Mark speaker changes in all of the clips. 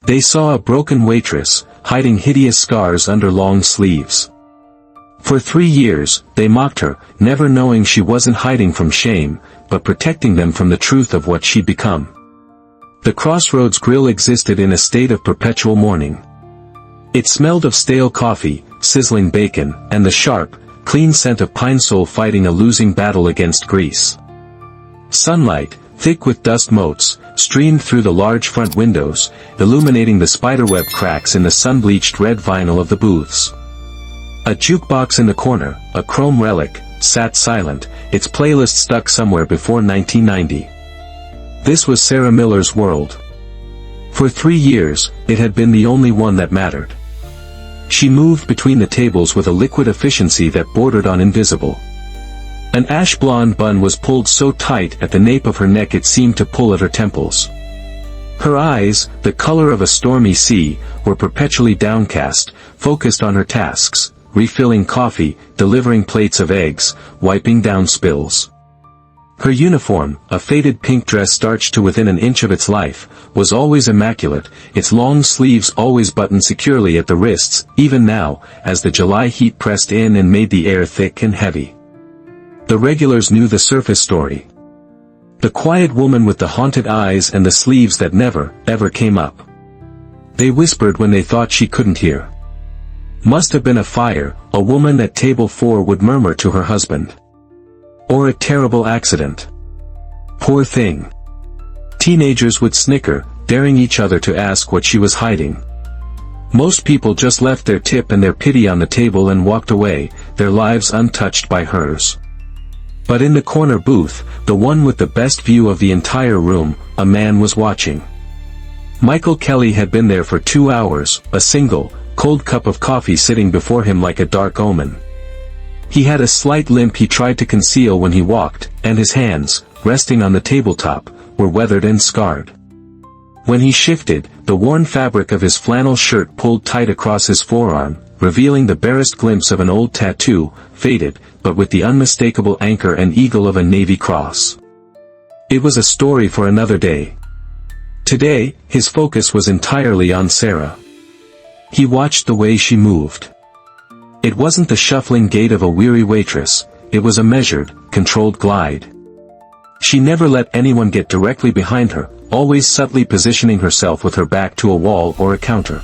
Speaker 1: They saw a broken waitress, hiding hideous scars under long sleeves. For 3 years, they mocked her, never knowing she wasn't hiding from shame, but protecting them from the truth of what she'd become. The Crossroads Grill existed in a state of perpetual mourning. It smelled of stale coffee, sizzling bacon, and the sharp, clean scent of pine sol fighting a losing battle against grease. Sunlight, thick with dust motes, streamed through the large front windows, illuminating the spiderweb cracks in the sun-bleached red vinyl of the booths. A jukebox in the corner, a chrome relic, sat silent, its playlist stuck somewhere before 1990. This was Sarah Miller's world. For 3 years, it had been the only one that mattered. She moved between the tables with a liquid efficiency that bordered on invisible. An ash-blonde bun was pulled so tight at the nape of her neck it seemed to pull at her temples. Her eyes, the color of a stormy sea, were perpetually downcast, focused on her tasks, refilling coffee, delivering plates of eggs, wiping down spills. Her uniform, a faded pink dress starched to within an inch of its life, was always immaculate, its long sleeves always buttoned securely at the wrists, even now, as the July heat pressed in and made the air thick and heavy. The regulars knew the surface story. The quiet woman with the haunted eyes and the sleeves that never, ever came up. They whispered when they thought she couldn't hear. Must have been a fire, a woman at table 4 would murmur to her husband. Or a terrible accident. Poor thing. Teenagers would snicker, daring each other to ask what she was hiding. Most people just left their tip and their pity on the table and walked away, their lives untouched by hers. But in the corner booth, the one with the best view of the entire room, a man was watching. Michael Kelly had been there for 2 hours, a single, cold cup of coffee sitting before him like a dark omen. He had a slight limp he tried to conceal when he walked, and his hands, resting on the tabletop, were weathered and scarred. When he shifted, the worn fabric of his flannel shirt pulled tight across his forearm, revealing the barest glimpse of an old tattoo, faded, but with the unmistakable anchor and eagle of a Navy Cross. It was a story for another day. Today, his focus was entirely on Sarah. He watched the way she moved. It wasn't the shuffling gait of a weary waitress, it was a measured, controlled glide. She never let anyone get directly behind her, always subtly positioning herself with her back to a wall or a counter.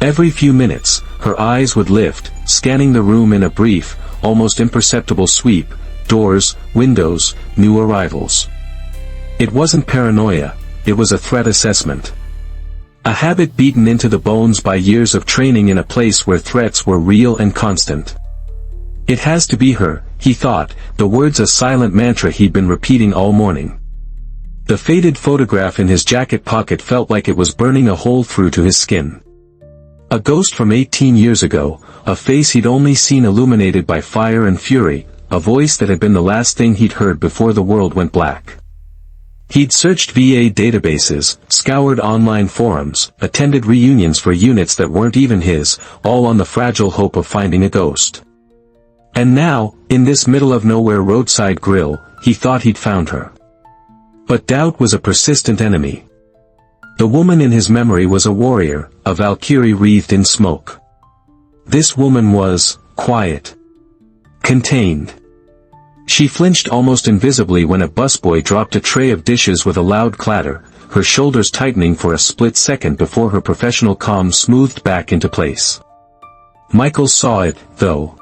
Speaker 1: Every few minutes, her eyes would lift, scanning the room in a brief, almost imperceptible sweep, doors, windows, new arrivals. It wasn't paranoia, it was a threat assessment. A habit beaten into the bones by years of training in a place where threats were real and constant. It has to be her, he thought, the words a silent mantra he'd been repeating all morning. The faded photograph in his jacket pocket felt like it was burning a hole through to his skin. A ghost from 18 years ago, a face he'd only seen illuminated by fire and fury, a voice that had been the last thing he'd heard before the world went black. He'd searched VA databases, scoured online forums, attended reunions for units that weren't even his, all on the fragile hope of finding a ghost. And now, in this middle-of-nowhere roadside grill, he thought he'd found her. But doubt was a persistent enemy. The woman in his memory was a warrior, a Valkyrie wreathed in smoke. This woman was quiet, contained. She flinched almost invisibly when a busboy dropped a tray of dishes with a loud clatter, her shoulders tightening for a split second before her professional calm smoothed back into place. Michael saw it, though.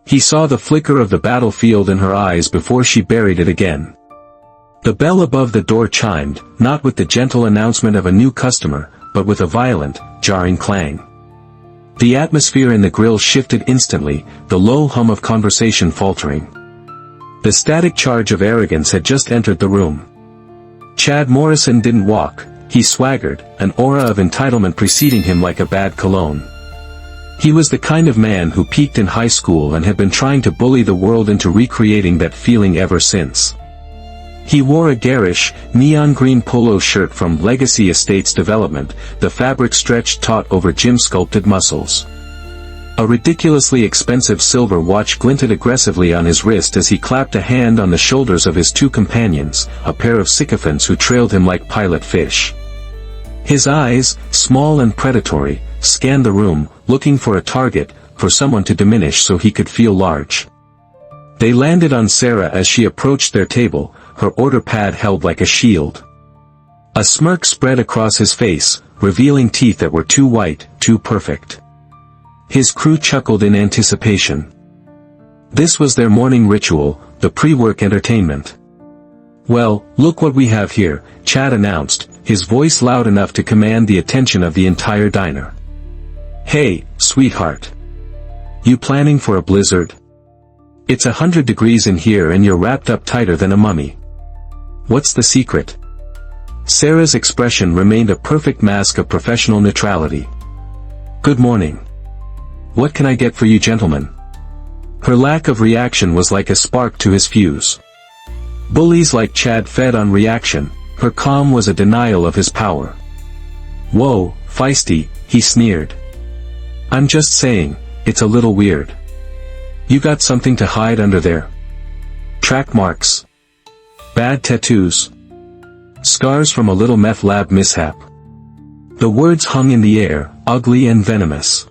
Speaker 1: He saw the flicker of the battlefield in her eyes before she buried it again. The bell above the door chimed, not with the gentle announcement of a new customer, but with a violent, jarring clang. The atmosphere in the grill shifted instantly, the low hum of conversation faltering. The static charge of arrogance had just entered the room. Chad Morrison didn't walk, he swaggered, an aura of entitlement preceding him like a bad cologne. He was the kind of man who peaked in high school and had been trying to bully the world into recreating that feeling ever since. He wore a garish, neon green polo shirt from Legacy Estates Development, the fabric stretched taut over gym-sculpted muscles. A ridiculously expensive silver watch glinted aggressively on his wrist as he clapped a hand on the shoulders of his two companions, a pair of sycophants who trailed him like pilot fish. His eyes, small and predatory, scanned the room, looking for a target, for someone to diminish so he could feel large. They landed on Sarah as she approached their table, her order pad held like a shield. A smirk spread across his face, revealing teeth that were too white, too perfect. His crew chuckled in anticipation. This was their morning ritual, the pre-work entertainment. "Well, look what we have here," Chad announced, his voice loud enough to command the attention of the entire diner. "Hey, sweetheart. You planning for a blizzard? It's 100 degrees in here and you're wrapped up tighter than a mummy. What's the secret?" Sarah's expression remained a perfect mask of professional neutrality. "Good morning. What can I get for you gentlemen?" Her lack of reaction was like a spark to his fuse. Bullies like Chad fed on reaction, her calm was a denial of his power. "Whoa, feisty," he sneered. "I'm just saying, it's a little weird. You got something to hide under there? Track marks? Bad tattoos? Scars from a little meth lab mishap?" The words hung in the air, ugly and venomous.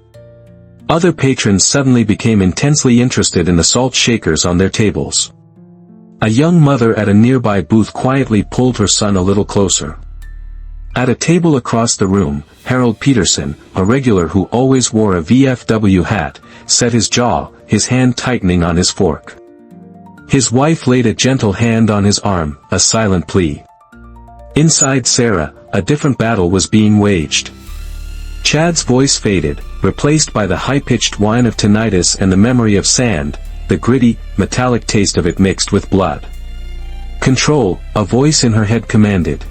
Speaker 1: Other patrons suddenly became intensely interested in the salt shakers on their tables. A young mother at a nearby booth quietly pulled her son a little closer. At a table across the room, Harold Peterson, a regular who always wore a VFW hat, set his jaw, his hand tightening on his fork. His wife laid a gentle hand on his arm, a silent plea. Inside Sarah, a different battle was being waged. Chad's voice faded, replaced by the high-pitched whine of tinnitus and the memory of sand, the gritty, metallic taste of it mixed with blood. "Control," a voice in her head commanded.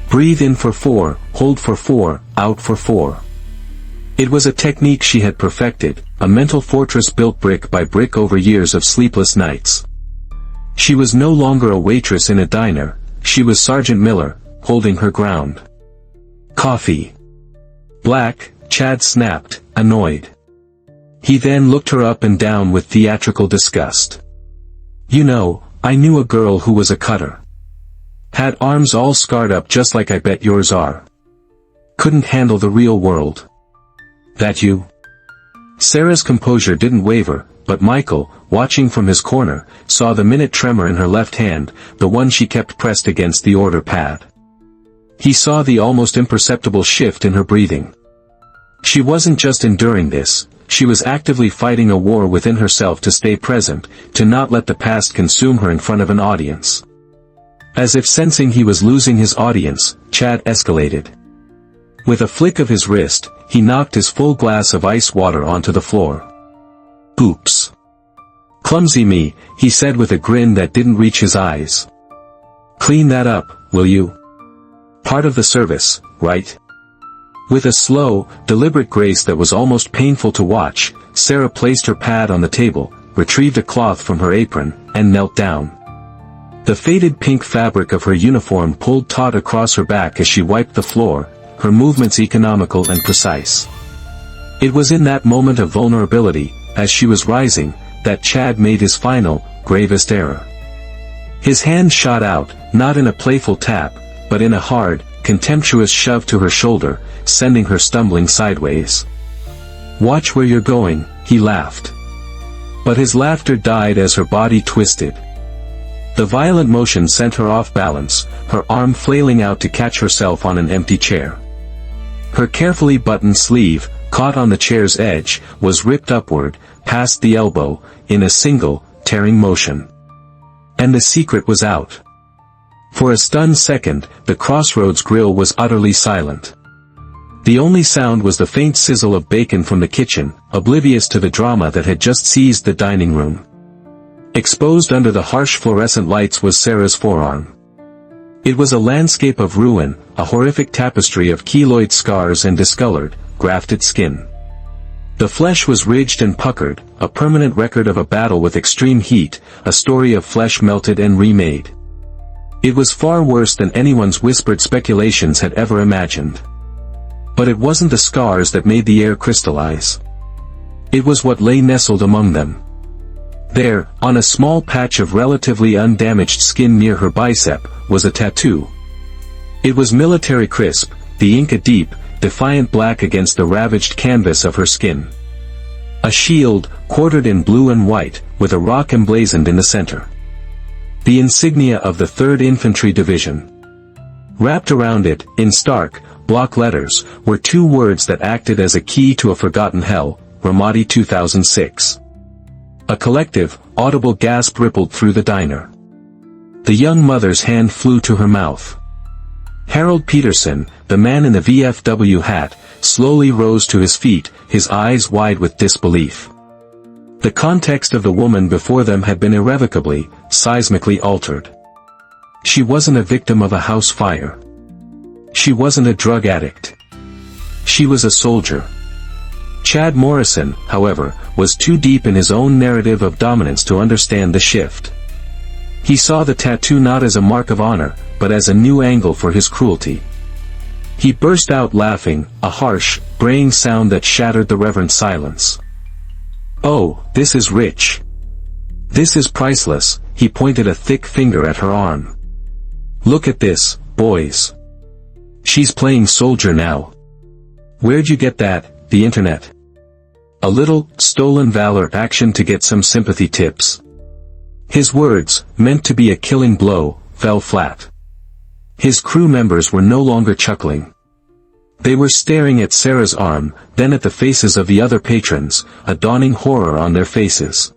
Speaker 1: "Breathe in for 4, hold for 4, out for 4. It was a technique she had perfected, a mental fortress built brick by brick over years of sleepless nights. She was no longer a waitress in a diner, she was Sergeant Miller, holding her ground. "Coffee." "Black," Chad snapped, annoyed. He then looked her up and down with theatrical disgust. "You know, I knew a girl who was a cutter. Had arms all scarred up just like I bet yours are. Couldn't handle the real world. That you?" Sarah's composure didn't waver, but Michael, watching from his corner, saw the minute tremor in her left hand, the one she kept pressed against the order pad. He saw the almost imperceptible shift in her breathing. She wasn't just enduring this, she was actively fighting a war within herself to stay present, to not let the past consume her in front of an audience. As if sensing he was losing his audience, Chad escalated. With a flick of his wrist, he knocked his full glass of ice water onto the floor. "Oops. Clumsy me," he said with a grin that didn't reach his eyes. "Clean that up, will you? Part of the service, right?" With a slow, deliberate grace that was almost painful to watch, Sarah placed her pad on the table, retrieved a cloth from her apron, and knelt down. The faded pink fabric of her uniform pulled taut across her back as she wiped the floor, her movements economical and precise. It was in that moment of vulnerability, as she was rising, that Chad made his final, gravest error. His hand shot out, not in a playful tap, but in a hard, contemptuous shove to her shoulder, sending her stumbling sideways. "Watch where you're going," he laughed. But his laughter died as her body twisted. The violent motion sent her off balance, her arm flailing out to catch herself on an empty chair. Her carefully buttoned sleeve, caught on the chair's edge, was ripped upward, past the elbow, in a single, tearing motion. And the secret was out. For a stunned second, the Crossroads grill was utterly silent. The only sound was the faint sizzle of bacon from the kitchen, oblivious to the drama that had just seized the dining room. Exposed under the harsh fluorescent lights was Sarah's forearm. It was a landscape of ruin, a horrific tapestry of keloid scars and discolored, grafted skin. The flesh was ridged and puckered, a permanent record of a battle with extreme heat, a story of flesh melted and remade. It was far worse than anyone's whispered speculations had ever imagined. But it wasn't the scars that made the air crystallize. It was what lay nestled among them. There, on a small patch of relatively undamaged skin near her bicep, was a tattoo. It was military crisp, the ink a deep, defiant black against the ravaged canvas of her skin. A shield, quartered in blue and white, with a rock emblazoned in the center. The insignia of the 3rd Infantry Division. Wrapped around it, in stark, block letters, were 2 words that acted as a key to a forgotten hell, Ramadi 2006. A collective, audible gasp rippled through the diner. The young mother's hand flew to her mouth. Harold Peterson, the man in the VFW hat, slowly rose to his feet, his eyes wide with disbelief. The context of the woman before them had been irrevocably, seismically altered. She wasn't a victim of a house fire. She wasn't a drug addict. She was a soldier. Chad Morrison, however, was too deep in his own narrative of dominance to understand the shift. He saw the tattoo not as a mark of honor, but as a new angle for his cruelty. He burst out laughing, a harsh, braying sound that shattered the reverent silence. "Oh, this is rich. This is priceless," he pointed a thick finger at her arm. "Look at this, boys. She's playing soldier now. Where'd you get that, the internet? A little, stolen valor action to get some sympathy tips." His words, meant to be a killing blow, fell flat. His crew members were no longer chuckling. They were staring at Sarah's arm, then at the faces of the other patrons, a dawning horror on their faces.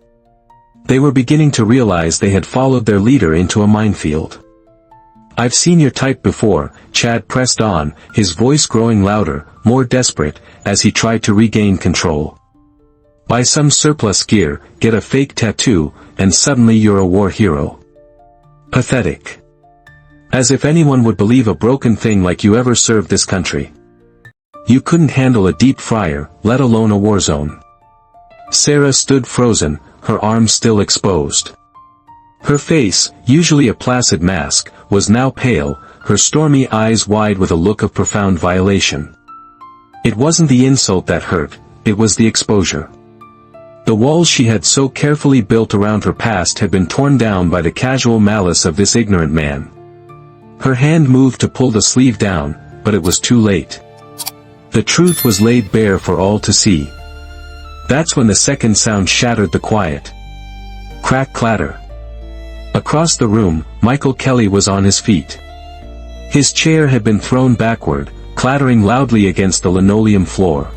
Speaker 1: They were beginning to realize they had followed their leader into a minefield. "I've seen your type before," Chad pressed on, his voice growing louder, more desperate, as he tried to regain control. "Buy some surplus gear, get a fake tattoo, and suddenly you're a war hero. Pathetic. As if anyone would believe a broken thing like you ever served this country. You couldn't handle a deep fryer, let alone a war zone." Sarah stood frozen, her arms still exposed. Her face, usually a placid mask, was now pale, her stormy eyes wide with a look of profound violation. It wasn't the insult that hurt, it was the exposure. The walls she had so carefully built around her past had been torn down by the casual malice of this ignorant man. Her hand moved to pull the sleeve down, but it was too late. The truth was laid bare for all to see. That's when the second sound shattered the quiet. Crack clatter. Across the room, Michael Kelly was on his feet. His chair had been thrown backward, clattering loudly against the linoleum floor.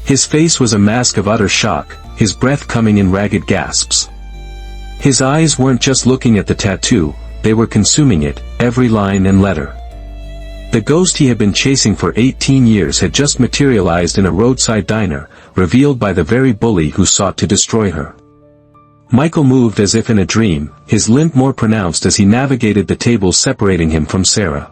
Speaker 1: His face was a mask of utter shock, his breath coming in ragged gasps. His eyes weren't just looking at the tattoo, they were consuming it, every line and letter. The ghost he had been chasing for 18 years had just materialized in a roadside diner, revealed by the very bully who sought to destroy her. Michael moved as if in a dream, his limp more pronounced as he navigated the tables separating him from Sarah.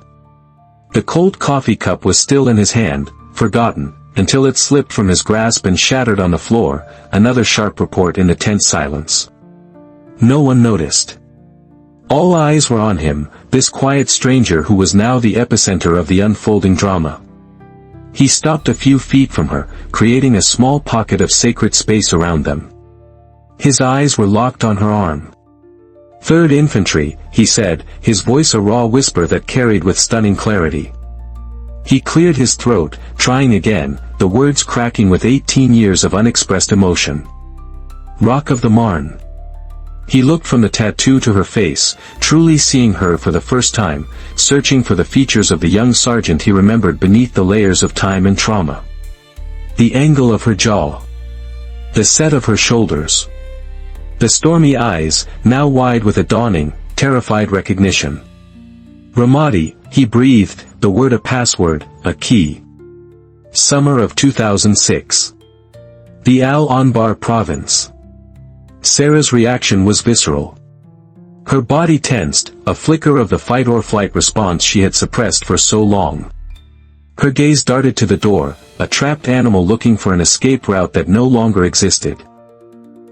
Speaker 1: The cold coffee cup was still in his hand, forgotten, until it slipped from his grasp and shattered on the floor, another sharp report in the tense silence. No one noticed. All eyes were on him, this quiet stranger who was now the epicenter of the unfolding drama. He stopped a few feet from her, creating a small pocket of sacred space around them. His eyes were locked on her arm. "3rd Infantry," he said, his voice a raw whisper that carried with stunning clarity. He cleared his throat, trying again, the words cracking with 18 years of unexpressed emotion. "Rock of the Marne." He looked from the tattoo to her face, truly seeing her for the first time, searching for the features of the young sergeant he remembered beneath the layers of time and trauma. The angle of her jaw. The set of her shoulders. The stormy eyes, now wide with a dawning, terrified recognition. "Ramadi," he breathed, the word a password, a key. Summer of 2006. The Al-Anbar province. Sarah's reaction was visceral. Her body tensed, a flicker of the fight-or-flight response she had suppressed for so long. Her gaze darted to the door, a trapped animal looking for an escape route that no longer existed.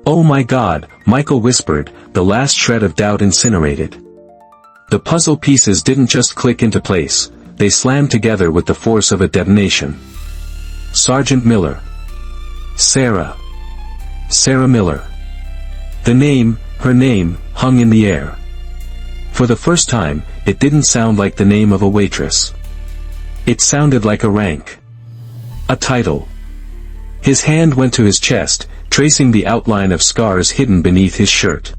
Speaker 1: "Oh my God," Michael whispered, the last shred of doubt incinerated. The puzzle pieces didn't just click into place, they slammed together with the force of a detonation. Sergeant Miller. Sarah. Sarah Miller. The name, her name, hung in the air. For the first time, it didn't sound like the name of a waitress. It sounded like a rank. A title. His hand went to his chest, tracing the outline of scars hidden beneath his shirt.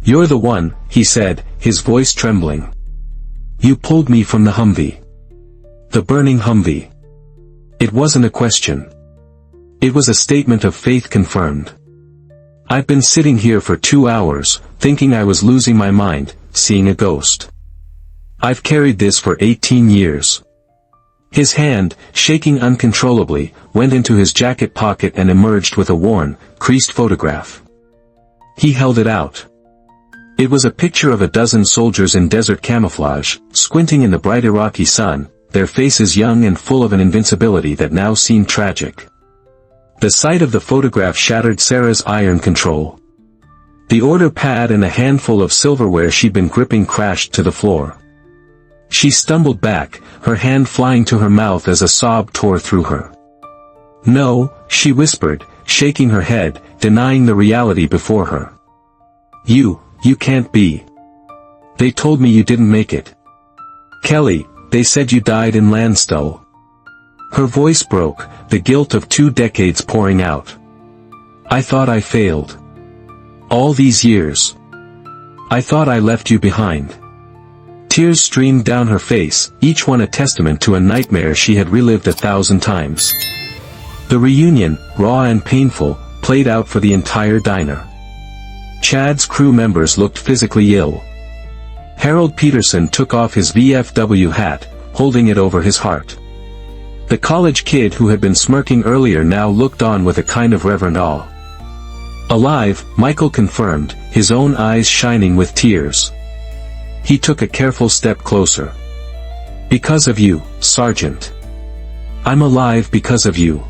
Speaker 1: "You're the one," he said, his voice trembling. "You pulled me from the Humvee. The burning Humvee." It wasn't a question. It was a statement of faith confirmed. "I've been sitting here for 2 hours, thinking I was losing my mind, seeing a ghost. I've carried this for 18 years. His hand, shaking uncontrollably, went into his jacket pocket and emerged with a worn, creased photograph. He held it out. It was a picture of a dozen soldiers in desert camouflage, squinting in the bright Iraqi sun, their faces young and full of an invincibility that now seemed tragic. The sight of the photograph shattered Sarah's iron control. The order pad and a handful of silverware she'd been gripping crashed to the floor. She stumbled back, her hand flying to her mouth as a sob tore through her. "No," she whispered, shaking her head, denying the reality before her. You can't be. They told me you didn't make it. Kelly, they said you died in Landstuhl." Her voice broke, the guilt of 2 decades pouring out. "I thought I failed. All these years. I thought I left you behind." Tears streamed down her face, each one a testament to a nightmare she had relived 1,000 times. The reunion, raw and painful, played out for the entire diner. Chad's crew members looked physically ill. Harold Peterson took off his VFW hat, holding it over his heart. The college kid who had been smirking earlier now looked on with a kind of reverent awe. "Alive," Michael confirmed, his own eyes shining with tears. He took a careful step closer. "Because of you, Sergeant. I'm alive because of you."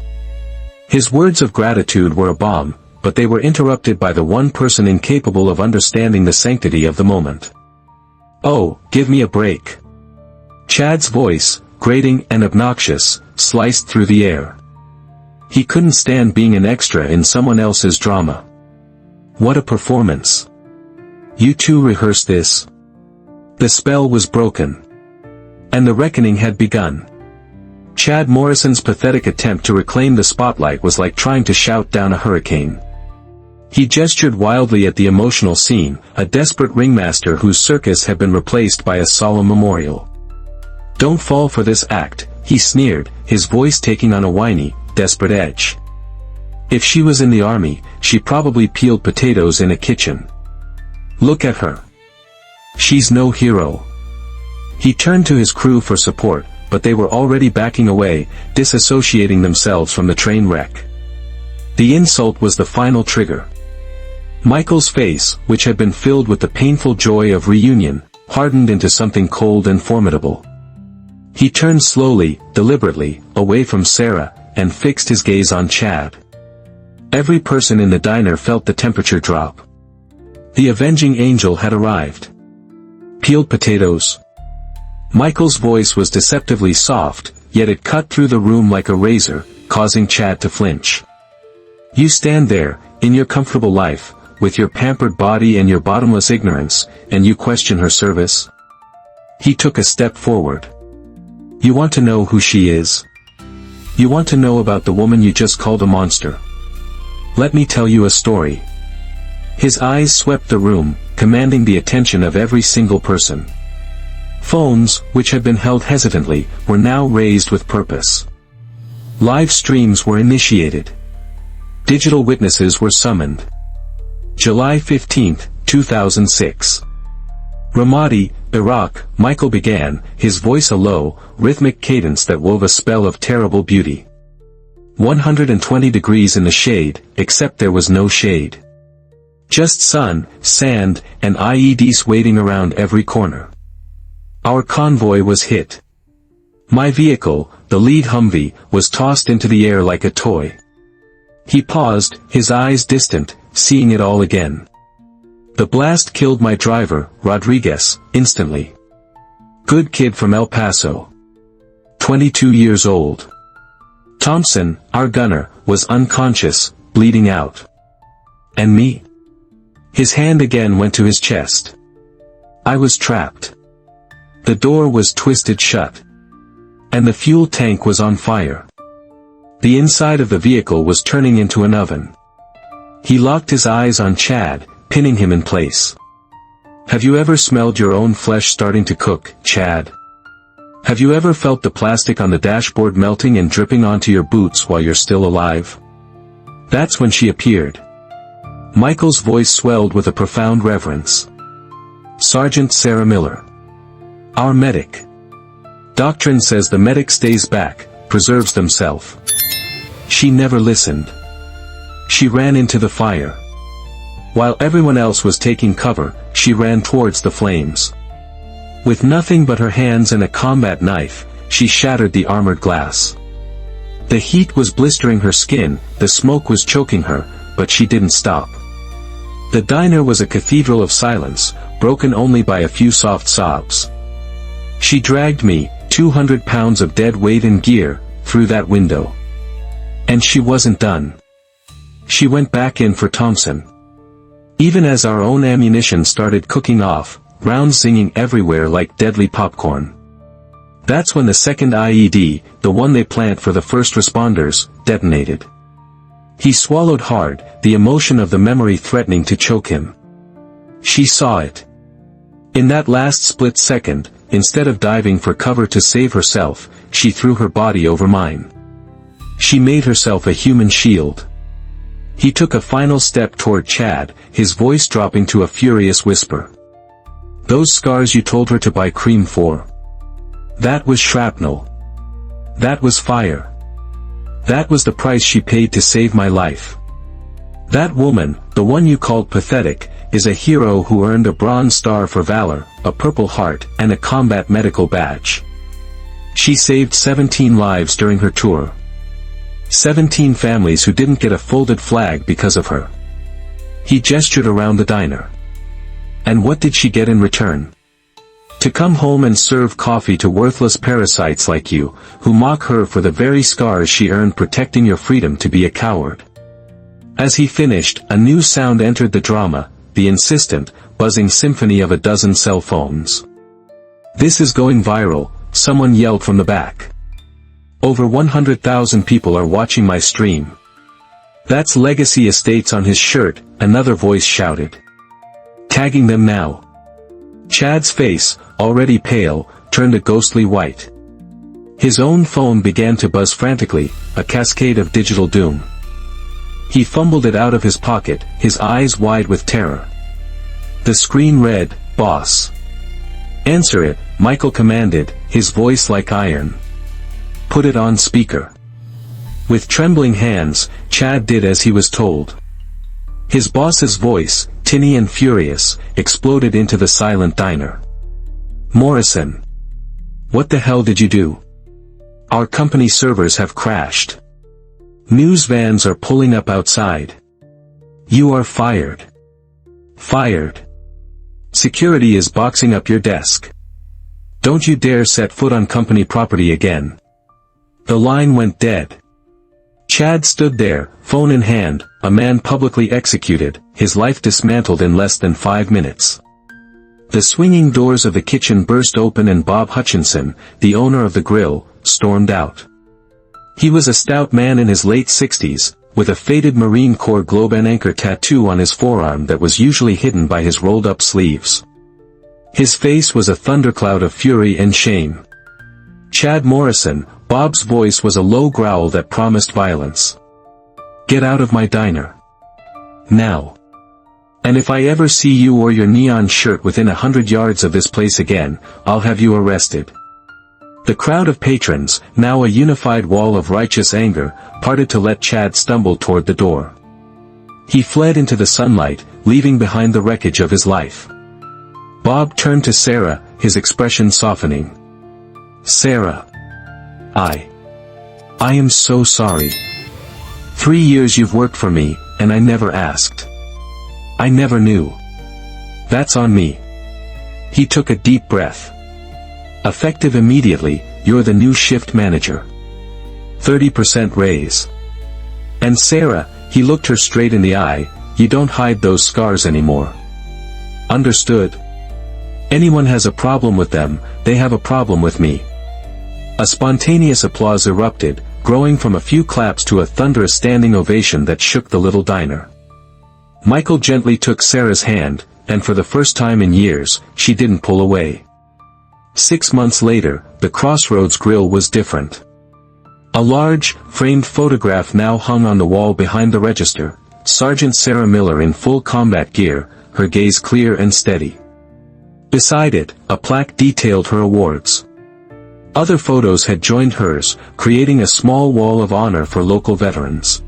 Speaker 1: His words of gratitude were a balm, but they were interrupted by the one person incapable of understanding the sanctity of the moment. "Oh, give me a break." Chad's voice, grating and obnoxious, sliced through the air. He couldn't stand being an extra in someone else's drama. What a performance. "You two rehearsed this?" The spell was broken. And the reckoning had begun. Chad Morrison's pathetic attempt to reclaim the spotlight was like trying to shout down a hurricane. He gestured wildly at the emotional scene, a desperate ringmaster whose circus had been replaced by a solemn memorial. "Don't fall for this act," he sneered, his voice taking on a whiny, desperate edge. "If she was in the army, she probably peeled potatoes in a kitchen. Look at her. She's no hero." He turned to his crew for support, but they were already backing away, disassociating themselves from the train wreck. The insult was the final trigger. Michael's face, which had been filled with the painful joy of reunion, hardened into something cold and formidable. He turned slowly, deliberately, away from Sarah, and fixed his gaze on Chad. Every person in the diner felt the temperature drop. The avenging angel had arrived. "Peeled potatoes." Michael's voice was deceptively soft, yet it cut through the room like a razor, causing Chad to flinch. "You stand there, in your comfortable life, with your pampered body and your bottomless ignorance, and you question her service?" He took a step forward. "You want to know who she is? You want to know about the woman you just called a monster? Let me tell you a story." His eyes swept the room, commanding the attention of every single person. Phones, which had been held hesitantly, were now raised with purpose. Live streams were initiated. Digital witnesses were summoned. July 15, 2006. Ramadi, Iraq, Michael began, his voice a low, rhythmic cadence that wove a spell of terrible beauty. 120 degrees in the shade, except there was no shade. Just sun, sand, and IEDs waiting around every corner. Our convoy was hit. My vehicle, the lead Humvee, was tossed into the air like a toy. He paused, his eyes distant, seeing it all again. The blast killed my driver, Rodriguez, instantly. Good kid from El Paso. 22 years old. Thompson, our gunner, was unconscious, bleeding out. And me? His hand again went to his chest. I was trapped. The door was twisted shut. And the fuel tank was on fire. The inside of the vehicle was turning into an oven. He locked his eyes on Chad, pinning him in place. Have you ever smelled your own flesh starting to cook, Chad? Have you ever felt the plastic on the dashboard melting and dripping onto your boots while you're still alive? That's when she appeared. Michael's voice swelled with a profound reverence. Sergeant Sarah Miller. Our medic. Doctrine says the medic stays back, preserves themselves. She never listened. She ran into the fire. While everyone else was taking cover, she ran towards the flames. With nothing but her hands and a combat knife, she shattered the armored glass. The heat was blistering her skin, the smoke was choking her, but she didn't stop. The diner was a cathedral of silence, broken only by a few soft sobs. She dragged me, 200 pounds of dead weight in gear, through that window. And she wasn't done. She went back in for Thompson. Even as our own ammunition started cooking off, rounds singing everywhere like deadly popcorn. That's when the second IED, the one they plant for the first responders, detonated. He swallowed hard, the emotion of the memory threatening to choke him. She saw it. In that last split second, instead of diving for cover to save herself, she threw her body over mine. She made herself a human shield. He took a final step toward Chad, his voice dropping to a furious whisper. Those scars you told her to buy cream for. That was shrapnel. That was fire. That was the price she paid to save my life. That woman, the one you called pathetic, is a hero who earned a Bronze Star for valor, a Purple Heart, and a combat medical badge. She saved 17 lives during her tour. 17 families who didn't get a folded flag because of her. He gestured around the diner. And what did she get in return? To come home and serve coffee to worthless parasites like you, who mock her for the very scars she earned protecting your freedom to be a coward. As he finished, a new sound entered the drama, the insistent, buzzing symphony of a dozen cell phones. This is going viral, someone yelled from the back. Over 100,000 people are watching my stream. That's Legacy Estates on his shirt, another voice shouted. Tagging them now. Chad's face, already pale, turned a ghostly white. His own phone began to buzz frantically, a cascade of digital doom. He fumbled it out of his pocket, his eyes wide with terror. The screen read, Boss. Answer it, Michael commanded, his voice like iron. Put it on speaker. With trembling hands, Chad did as he was told. His boss's voice, tinny and furious, exploded into the silent diner. Morrison. What the hell did you do? Our company servers have crashed. News vans are pulling up outside. You are fired. Fired. Security is boxing up your desk. Don't you dare set foot on company property again. The line went dead. Chad stood there, phone in hand, a man publicly executed, his life dismantled in less than 5 minutes. The swinging doors of the kitchen burst open and Bob Hutchinson, the owner of the grill, stormed out. He was a stout man in his late 60s, with a faded Marine Corps globe and anchor tattoo on his forearm that was usually hidden by his rolled-up sleeves. His face was a thundercloud of fury and shame. Chad Morrison, Bob's voice was a low growl that promised violence. Get out of my diner. Now. And if I ever see you or your neon shirt within 100 yards of this place again, I'll have you arrested. The crowd of patrons, now a unified wall of righteous anger, parted to let Chad stumble toward the door. He fled into the sunlight, leaving behind the wreckage of his life. Bob turned to Sarah, his expression softening. Sarah. I am so sorry. 3 years you've worked for me, and I never asked. I never knew. That's on me. He took a deep breath. Effective immediately, you're the new shift manager. 30% raise. And Sarah, he looked her straight in the eye, you don't hide those scars anymore. Understood? Anyone has a problem with them, they have a problem with me. A spontaneous applause erupted, growing from a few claps to a thunderous standing ovation that shook the little diner. Michael gently took Sarah's hand, and for the first time in years, she didn't pull away. 6 months later, the Crossroads Grill was different. A large, framed photograph now hung on the wall behind the register, Sergeant Sarah Miller in full combat gear, her gaze clear and steady. Beside it, a plaque detailed her awards. Other photos had joined hers, creating a small wall of honor for local veterans.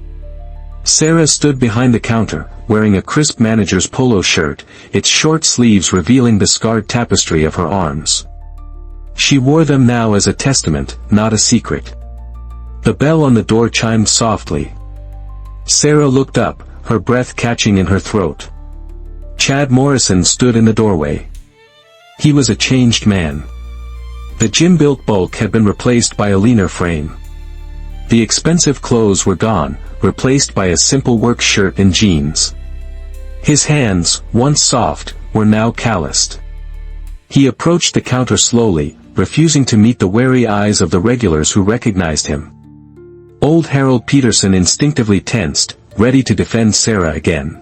Speaker 1: Sarah stood behind the counter, wearing a crisp manager's polo shirt, its short sleeves revealing the scarred tapestry of her arms. She wore them now as a testament, not a secret. The bell on the door chimed softly. Sarah looked up, her breath catching in her throat. Chad Morrison stood in the doorway. He was a changed man. The gym-built bulk had been replaced by a leaner frame. The expensive clothes were gone, replaced by a simple work shirt and jeans. His hands, once soft, were now calloused. He approached the counter slowly, refusing to meet the wary eyes of the regulars who recognized him. Old Harold Peterson instinctively tensed, ready to defend Sarah again.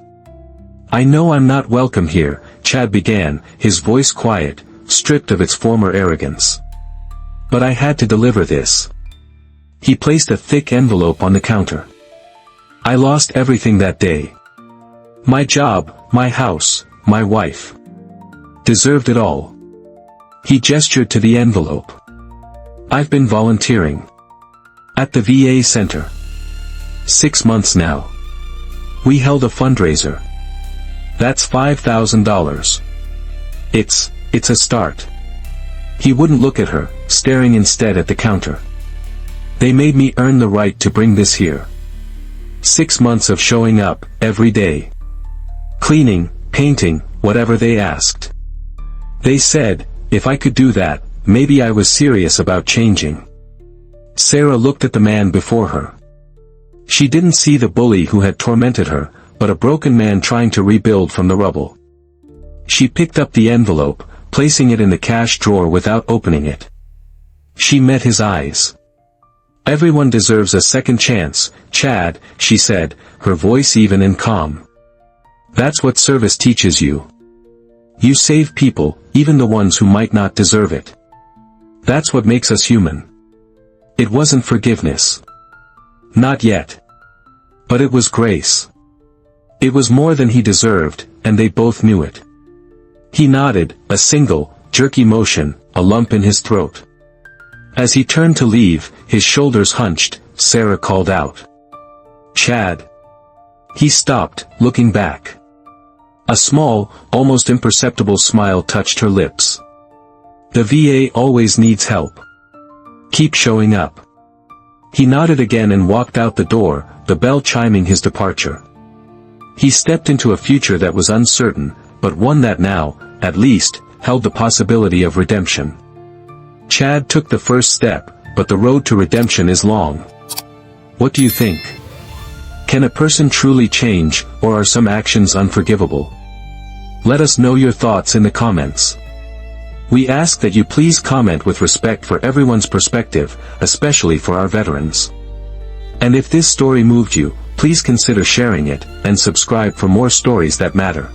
Speaker 1: "I know I'm not welcome here," Chad began, his voice quiet, stripped of its former arrogance. "But I had to deliver this." He placed a thick envelope on the counter. "I lost everything that day. My job, my house, my wife. Deserved it all." He gestured to the envelope. "I've been volunteering. At the VA center. 6 months now. We held a fundraiser. That's $5,000. It's a start." He wouldn't look at her, staring instead at the counter. "They made me earn the right to bring this here. 6 months of showing up, every day. Cleaning, painting, whatever they asked. They said, if I could do that, maybe I was serious about changing." Sarah looked at the man before her. She didn't see the bully who had tormented her, but a broken man trying to rebuild from the rubble. She picked up the envelope, placing it in the cash drawer without opening it. She met his eyes. "Everyone deserves a second chance, Chad," she said, her voice even and calm. "That's what service teaches you. You save people, even the ones who might not deserve it. That's what makes us human." It wasn't forgiveness. Not yet. But it was grace. It was more than he deserved, and they both knew it. He nodded, a single, jerky motion, a lump in his throat. As he turned to leave, his shoulders hunched, Sarah called out. "Chad." He stopped, looking back. A small, almost imperceptible smile touched her lips. "The VA always needs help. Keep showing up." He nodded again and walked out the door, the bell chiming his departure. He stepped into a future that was uncertain, but one that now, at least, held the possibility of redemption. Chad took the first step, but the road to redemption is long. What do you think? Can a person truly change, or are some actions unforgivable? Let us know your thoughts in the comments. We ask that you please comment with respect for everyone's perspective, especially for our veterans. And if this story moved you, please consider sharing it, and subscribe for more stories that matter.